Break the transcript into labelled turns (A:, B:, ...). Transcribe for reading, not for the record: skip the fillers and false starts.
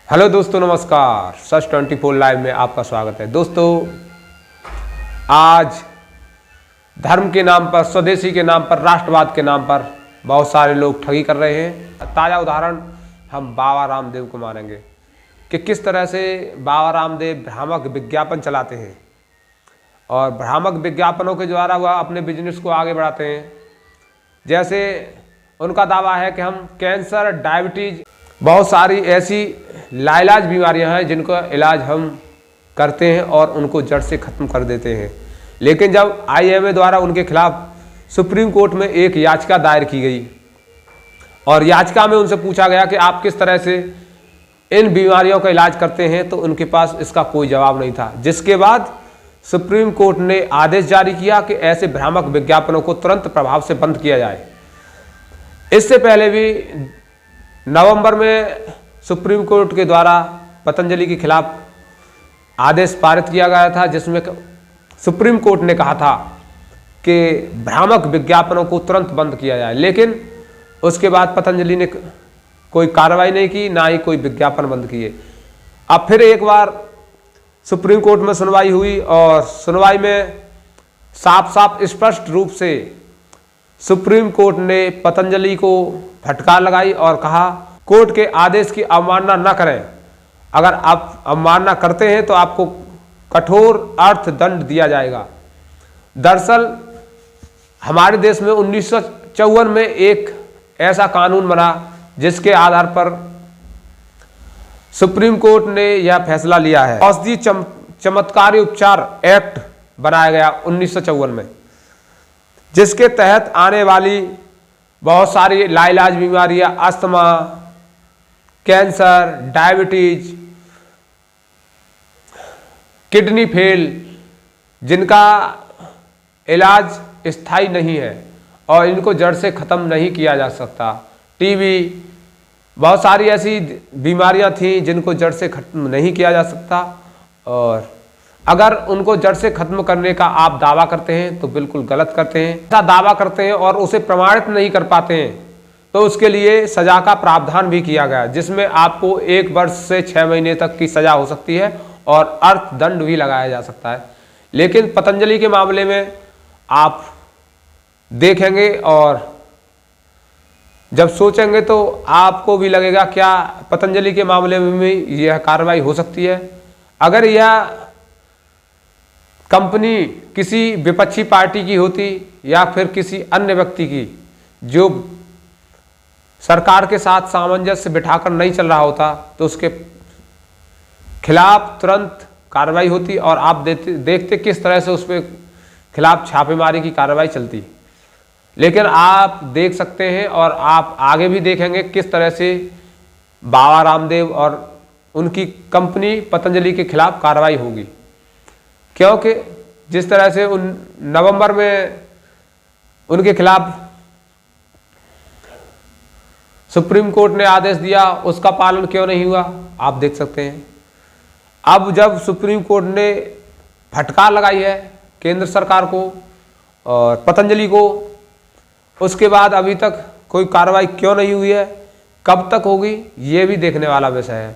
A: Hello दोस्तों, नमस्कार। सच 24 live में आपका स्वागत है। दोस्तों, आज धर्म के नाम पर, स्वदेशी के नाम पर, राष्ट्रवाद के नाम पर बहुत सारे लोग ठगी कर रहे हैं। ताज़ा उदाहरण हम बाबा रामदेव को मानेंगे कि किस तरह से बाबा रामदेव भ्रामक विज्ञापन चलाते हैं और भ्रामक विज्ञापनों के द्वारा वह अपने बिजनेस को आगे बढ़ाते हैं। जैसे उनका दावा है कि हम कैंसर, डायबिटीज, बहुत सारी ऐसी लाइलाज बीमारियां हैं जिनका इलाज हम करते हैं और उनको जड़ से ख़त्म कर देते हैं। लेकिन जब IMA द्वारा उनके खिलाफ सुप्रीम कोर्ट में एक याचिका दायर की गई और याचिका में उनसे पूछा गया कि आप किस तरह से इन बीमारियों का इलाज करते हैं, तो उनके पास इसका कोई जवाब नहीं था। जिसके बाद सुप्रीम कोर्ट ने आदेश जारी किया कि ऐसे भ्रामक विज्ञापनों को तुरंत प्रभाव से बंद किया जाए। इससे पहले भी नवंबर में सुप्रीम कोर्ट के द्वारा पतंजलि के खिलाफ आदेश पारित किया गया था, जिसमें सुप्रीम कोर्ट ने कहा था कि भ्रामक विज्ञापनों को तुरंत बंद किया जाए। लेकिन उसके बाद पतंजलि ने कोई कार्रवाई नहीं की, ना ही कोई विज्ञापन बंद किए। अब फिर एक बार सुप्रीम कोर्ट में सुनवाई हुई और सुनवाई में साफ साफ स्पष्ट रूप से सुप्रीम कोर्ट ने पतंजलि को फटकार लगाई और कहा कोर्ट के आदेश की अवमानना न करें। अगर आप अवमानना करते हैं तो आपको कठोर अर्थदंड दिया जाएगा। दरअसल हमारे देश में 1954 में एक ऐसा कानून बना जिसके आधार पर सुप्रीम कोर्ट ने यह फैसला लिया है। औषधि चमत्कारी उपचार एक्ट बनाया गया 1954 में, जिसके तहत आने वाली बहुत सारी लाइलाज बीमारियां, asthma, cancer, diabetes, kidney fail, जिनका इलाज स्थायी नहीं है और इनको जड़ से ख़त्म नहीं किया जा सकता, टीबी, बहुत सारी ऐसी बीमारियां थीं जिनको जड़ से ख़त्म नहीं किया जा सकता। और अगर उनको जड़ से खत्म करने का आप दावा करते हैं तो बिल्कुल गलत करते हैं। ऐसा दावा करते हैं और उसे प्रमाणित नहीं कर पाते हैं तो उसके लिए सजा का प्रावधान भी किया गया, जिसमें आपको 1 वर्ष से 6 महीने तक की सजा हो सकती है और अर्थदंड भी लगाया जा सकता है। लेकिन पतंजलि के मामले में आप देखेंगे और जब सोचेंगे तो आपको भी लगेगा क्या पतंजलि के मामले में भी यह कार्रवाई हो सकती है। अगर यह कंपनी किसी विपक्षी पार्टी की होती या फिर किसी अन्य व्यक्ति की जो सरकार के साथ सामंजस्य बिठाकर नहीं चल रहा होता, तो उसके खिलाफ तुरंत कार्रवाई होती और आप देखते किस तरह से उसके खिलाफ छापेमारी की कार्रवाई चलती। लेकिन आप देख सकते हैं और आप आगे भी देखेंगे किस तरह से बाबा रामदेव और उनकी कंपनी पतंजलि के खिलाफ कार्रवाई होगी, क्योंकि जिस तरह से नवंबर में उनके खिलाफ सुप्रीम कोर्ट ने आदेश दिया, उसका पालन क्यों नहीं हुआ आप देख सकते हैं। अब जब सुप्रीम कोर्ट ने फटकार लगाई है केंद्र सरकार को और पतंजलि को, उसके बाद अभी तक कोई कार्रवाई क्यों नहीं हुई है, कब तक होगी, ये भी देखने वाला विषय है।